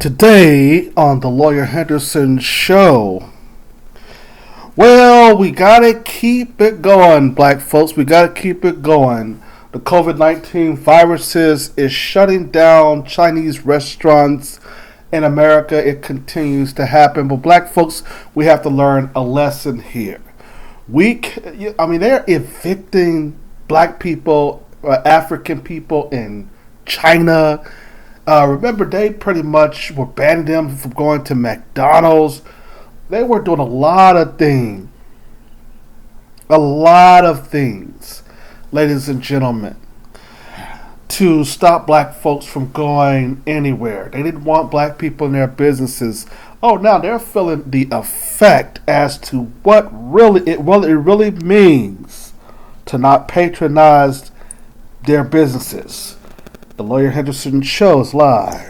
Today on the Lawyer Henderson show, well, we gotta keep it going, black folks. We gotta keep it going. The COVID-19 viruses is shutting down Chinese restaurants in America. It continues to happen, but black folks, we have to learn a lesson here. They're evicting black people, African people in China. Remember, they pretty much were banning them from going to McDonald's. They were doing a lot of things, ladies and gentlemen, to stop black folks from going anywhere. They didn't want black people in their businesses. Oh, now they're feeling the effect as to what it really means to not patronize their businesses. The Lawyer Henderson show is live.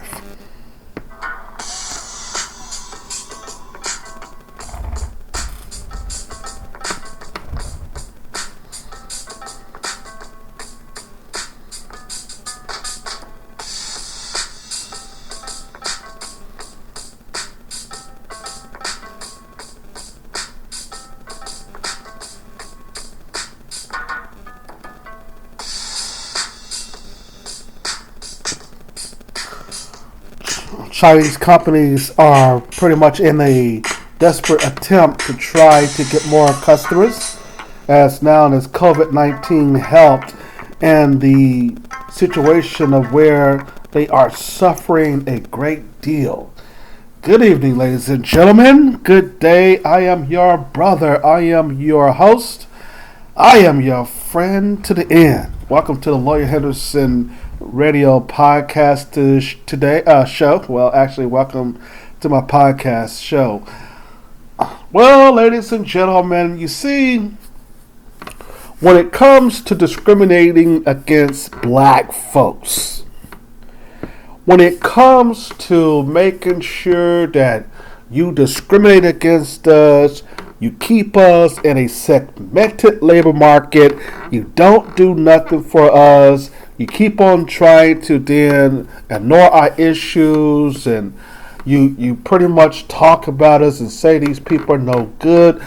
Chinese companies are pretty much in a desperate attempt to try to get more customers, as now as COVID-19 helped and the situation of where they are suffering a great deal. Good evening, ladies and gentlemen. Good day. I am your brother. I am your host. I am your friend to the end. Welcome to the Lawyer Henderson radio podcast today show. Well, actually, welcome to my podcast show. Well, ladies and gentlemen, you see, when it comes to discriminating against black folks, when it comes to making sure that you discriminate against us, you keep us in a segmented labor market, you don't do nothing for us, you keep on trying to then ignore our issues, and you pretty much talk about us and say these people are no good.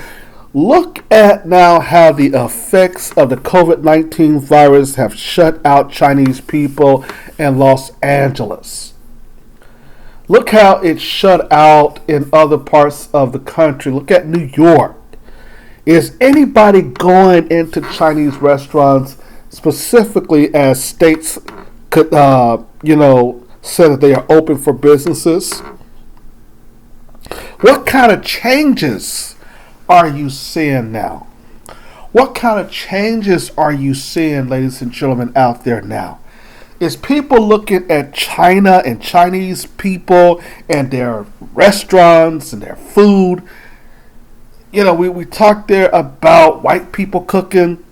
Look at now how the effects of the COVID-19 virus have shut out Chinese people in Los Angeles. Look how it shut out in other parts of the country. Look at New York. Is anybody going into Chinese restaurants specifically as states could, say that they are open for businesses? What kind of changes are you seeing now? What kind of changes are you seeing, ladies and gentlemen, out there now? Is people looking at China and Chinese people and their restaurants and their food? We talked there about white people cooking.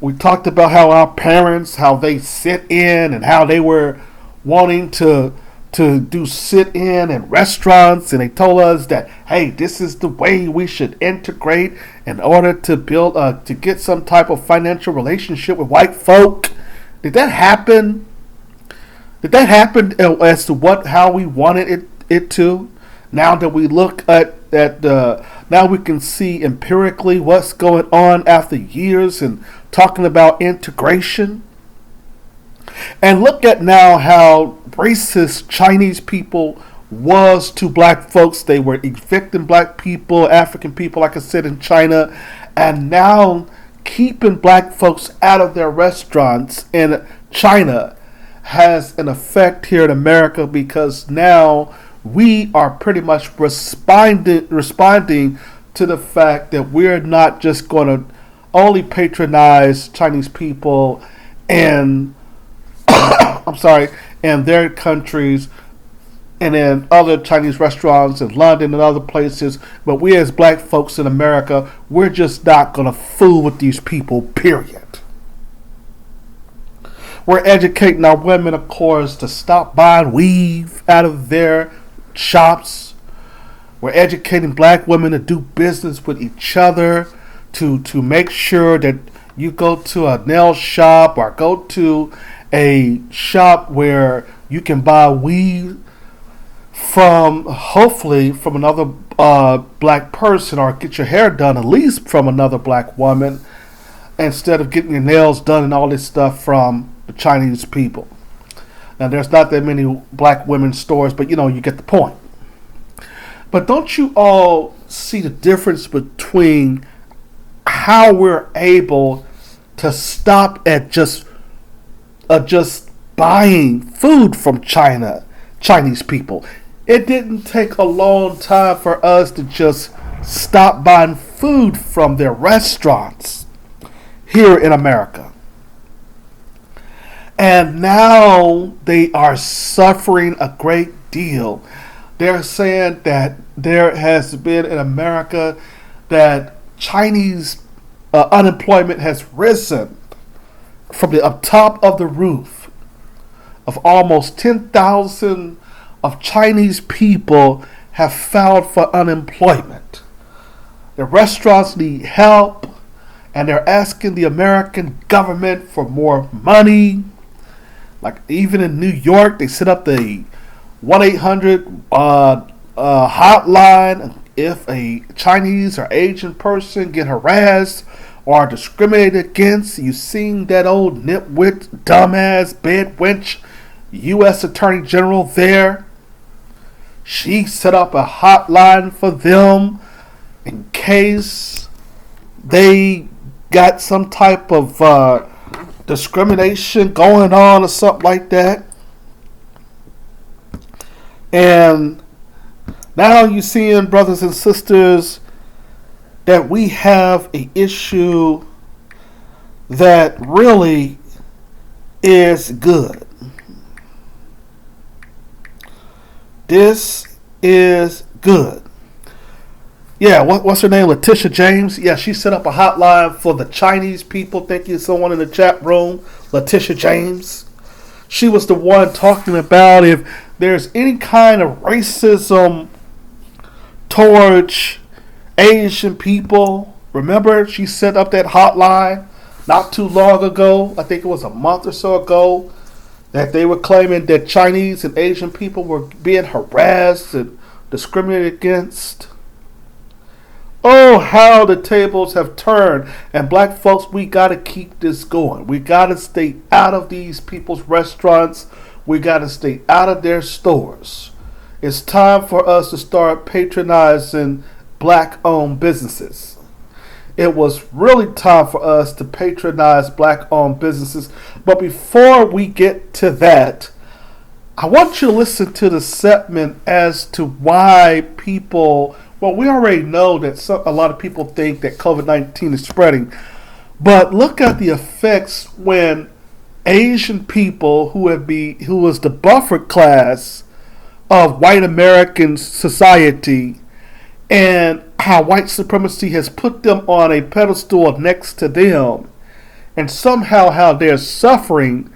We talked about how our parents, how they sit in and how they were wanting to do sit in restaurants, and they told us that, hey, this is the way we should integrate in order to build to get some type of financial relationship with white folk. Did that happen? Did that happen as to how we wanted it to? Now that we look at now we can see empirically what's going on after years and talking about integration. And look at now how racist Chinese people was to black folks. They were evicting black people, African people, like I said, in China, and now keeping black folks out of their restaurants in China has an effect here in America, because now we are pretty much responding to the fact that we're not just going to only patronize Chinese people and in their countries and in other Chinese restaurants in London and other places, but we as black folks in America, we're just not going to fool with these people, period. We're educating our women, of course, to stop buying weave out of their shops. We're educating black women to do business with each other, to make sure that you go to a nail shop or go to a shop where you can buy weave from hopefully from another black person, or get your hair done at least from another black woman, instead of getting your nails done and all this stuff from the Chinese people. Now, there's not that many black women's stores, but you get the point. But don't you all see the difference between how we're able to stop at just buying food from Chinese people? It didn't take a long time for us to just stop buying food from their restaurants here in America. And now they are suffering a great deal. They're saying that there has been in America that Chinese unemployment has risen from the up top of the roof of almost 10,000 of Chinese people have filed for unemployment. The restaurants need help, and they're asking the American government for more money. Like even in New York, they set up the 1-800 hotline. If a Chinese or Asian person get harassed or discriminated against, you seen that old nitwit, dumbass, bedwench U.S. Attorney General there. She set up a hotline for them in case they got some type of discrimination going on or something like that. And now you seeing, brothers and sisters, that we have an issue that really is good. This is good. Yeah, what's her name? Letitia James. Yeah, she set up a hotline for the Chinese people. Thank you, someone in the chat room. Letitia James. She was the one talking about if there's any kind of racism towards Asian people. Remember, she set up that hotline not too long ago. I think it was a month or so ago, that they were claiming that Chinese and Asian people were being harassed and discriminated against. Oh, how the tables have turned. And black folks, we got to keep this going. We got to stay out of these people's restaurants. We got to stay out of their stores. It's time for us to start patronizing black-owned businesses. It was really time for us to patronize black-owned businesses. But before we get to that, I want you to listen to the segment as to why people... Well, we already know that a lot of people think that COVID-19 is spreading. But look at the effects when Asian people who was the buffer class of white American society, and how white supremacy has put them on a pedestal next to them, and somehow how they're suffering,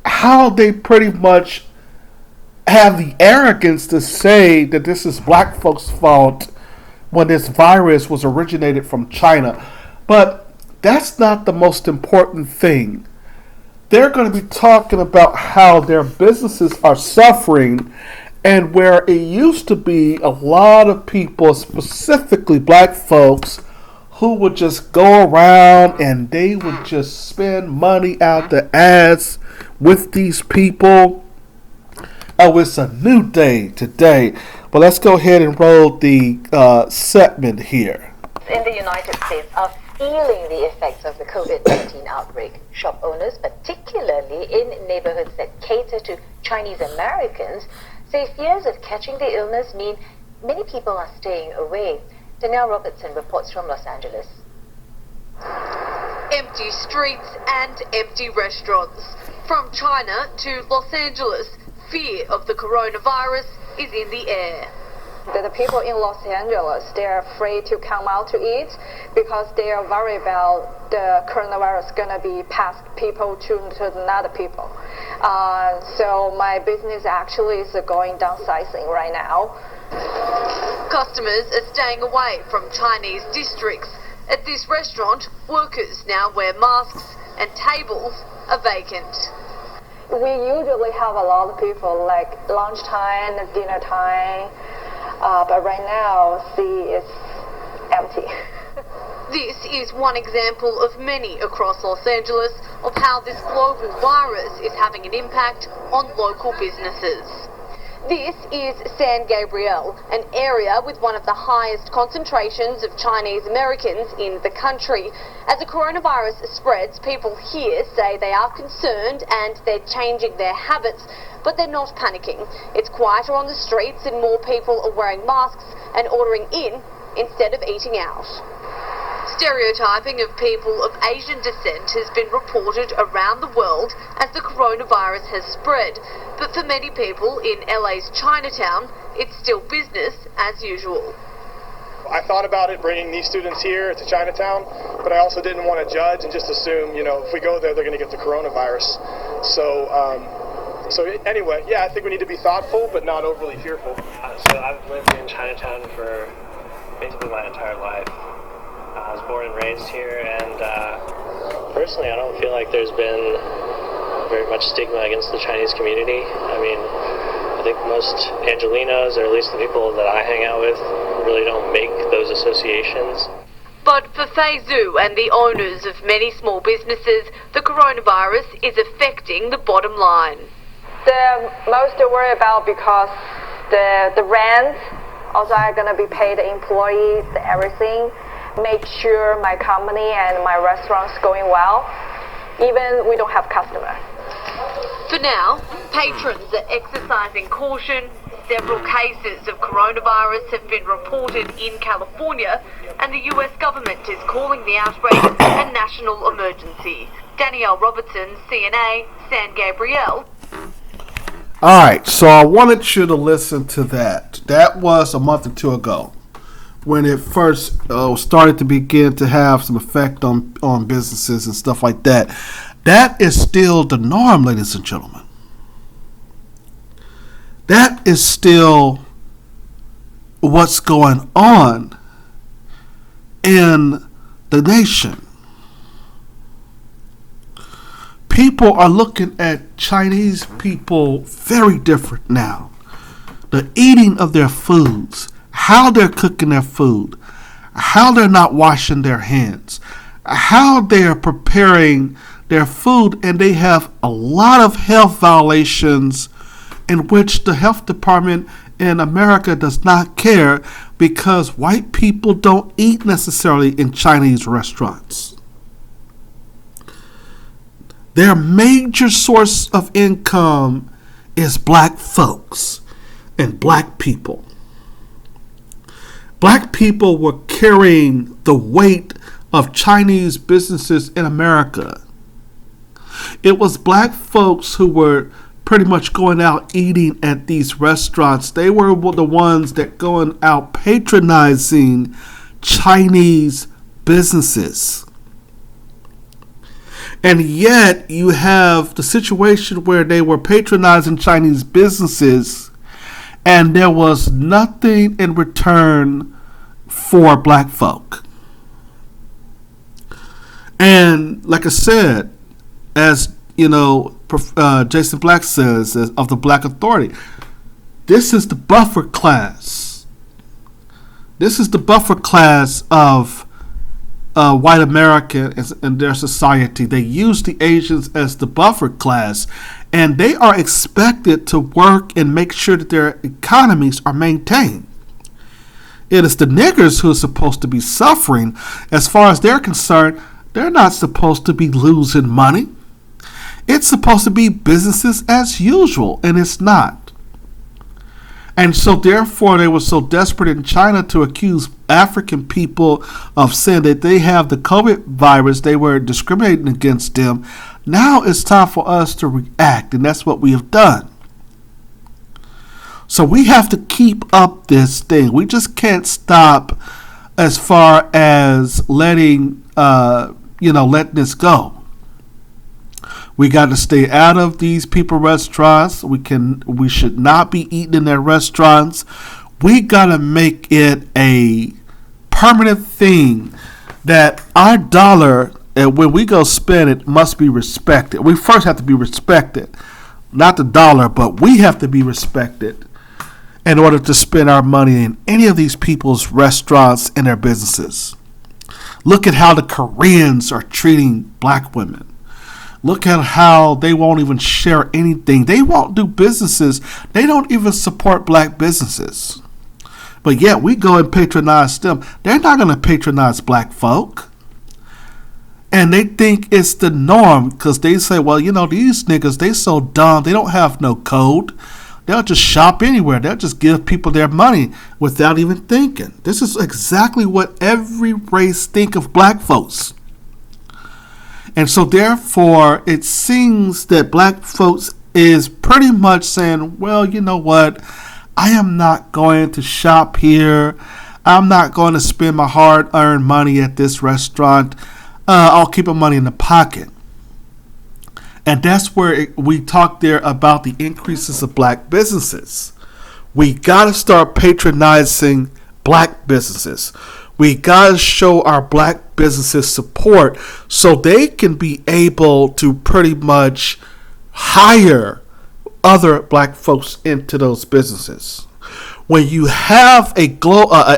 how they pretty much have the arrogance to say that this is black folks' fault when this virus was originated from China. But that's not the most important thing. They're going to be talking about how their businesses are suffering, and where it used to be a lot of people, specifically black folks, who would just go around and they would just spend money out the ass with these people. Oh, it's a new day today. But let's go ahead and roll the segment here. In the United States are feeling the effects of the COVID-19 outbreak. Shop owners, particularly in neighborhoods that cater to Chinese Americans, say fears of catching the illness mean many people are staying away. Danielle Robertson reports from Los Angeles. Empty streets and empty restaurants. From China to Los Angeles, fear of the coronavirus is in the air. The people in Los Angeles, they're afraid to come out to eat because they are worried about the coronavirus going to be passed people to another people. So my business actually is going downsizing right now. Customers are staying away from Chinese districts. At this restaurant, workers now wear masks and tables are vacant. we usually have a lot of people like lunchtime, dinner time, but right now, see, it's empty. This is one example of many across Los Angeles of how this global virus is having an impact on local businesses. This is San Gabriel, an area with one of the highest concentrations of Chinese Americans in the country. As the coronavirus spreads, people here say they are concerned and they're changing their habits, but they're not panicking. It's quieter on the streets and more people are wearing masks and ordering in instead of eating out. Stereotyping of people of Asian descent has been reported around the world as the coronavirus has spread, but for many people in LA's Chinatown, it's still business as usual. I thought about it bringing these students here to Chinatown, but I also didn't want to judge and just assume, if we go there, they're going to get the coronavirus. So anyway, yeah, I think we need to be thoughtful, but not overly fearful. So I've lived in Chinatown for basically my entire life. I was born and raised here, and personally, I don't feel like there's been very much stigma against the Chinese community. I mean, I think most Angelinos, or at least the people that I hang out with, really don't make those associations. But for Fei Zhu and the owners of many small businesses, the coronavirus is affecting the bottom line. The most worry about because the rent also are going to be paid, the employees, everything. Make sure my company and my restaurant's going well, even we don't have customers. For now, patrons are exercising caution. Several cases of coronavirus have been reported in California, and the US government is calling the outbreak a national emergency. Danielle Robertson, CNA, San Gabriel. All right, so I wanted you to listen to that. That was a month or two ago, when it first started to begin to have some effect on businesses and stuff like that. That is still the norm, ladies and gentlemen. That is still what's going on in the nation. People are looking at Chinese people very different now. The eating of their foods, how they're cooking their food, how they're not washing their hands, how they are preparing their food, and they have a lot of health violations in which the health department in America does not care because white people don't eat necessarily in Chinese restaurants. Their major source of income is black folks and black people. Black people were carrying the weight of Chinese businesses in America. It was black folks who were pretty much going out eating at these restaurants. They were the ones that going out patronizing Chinese businesses. And yet you have the situation where they were patronizing Chinese businesses and there was nothing in return for black folk. And like I said, as you know, Jason Black says, of the Black Authority, this is the buffer class. This is the buffer class of white America and their society. They use the Asians as the buffer class, and they are expected to work and make sure that their economies are maintained. It is the niggers who are supposed to be suffering. As far as they're concerned, they're not supposed to be losing money. It's supposed to be businesses as usual, and it's not. And so therefore they were so desperate in China to accuse African people of saying that they have the COVID virus, they were discriminating against them. Now it's time for us to react, and that's what we have done. So we have to keep up this thing. We just can't stop as far as letting this go. We got to stay out of these people restaurants. We should not be eating in their restaurants. We got to make it a permanent thing that our dollar, and when we go spend it, must be respected. We first have to be respected. not the dollar, but we have to be respected in order to spend our money in any of these people's restaurants and their businesses. Look at how the Koreans are treating black women. Look at how they won't even share anything. They won't do businesses. They don't even support black businesses. But yet we go and patronize them. They're not going to patronize black folk. And they think it's the norm because they say, well, you know, these niggas, they so dumb. They don't have no code. They'll just shop anywhere. They'll just give people their money without even thinking. This is exactly what every race think of black folks. And so therefore, it seems that black folks is pretty much saying, well, you know what? I am not going to shop here. I'm not going to spend my hard-earned money at this restaurant. I'll keep my money in the pocket. And that's where we talk there about the increases of black businesses. We got to start patronizing black businesses. We got to show our black businesses support so they can be able to pretty much hire other black folks into those businesses. When you have an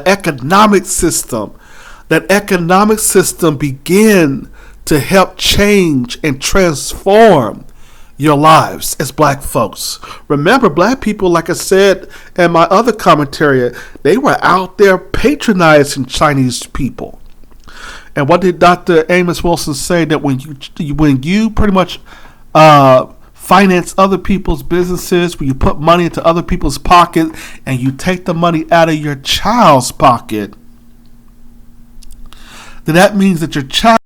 economic system, that economic system begin to help change and transform your lives as black folks. Remember, black people, like I said in my other commentary, they were out there patronizing Chinese people. And what did Dr. Amos Wilson say? That when you pretty much finance other people's businesses, when you put money into other people's pocket and you take the money out of your child's pocket, then that means that your child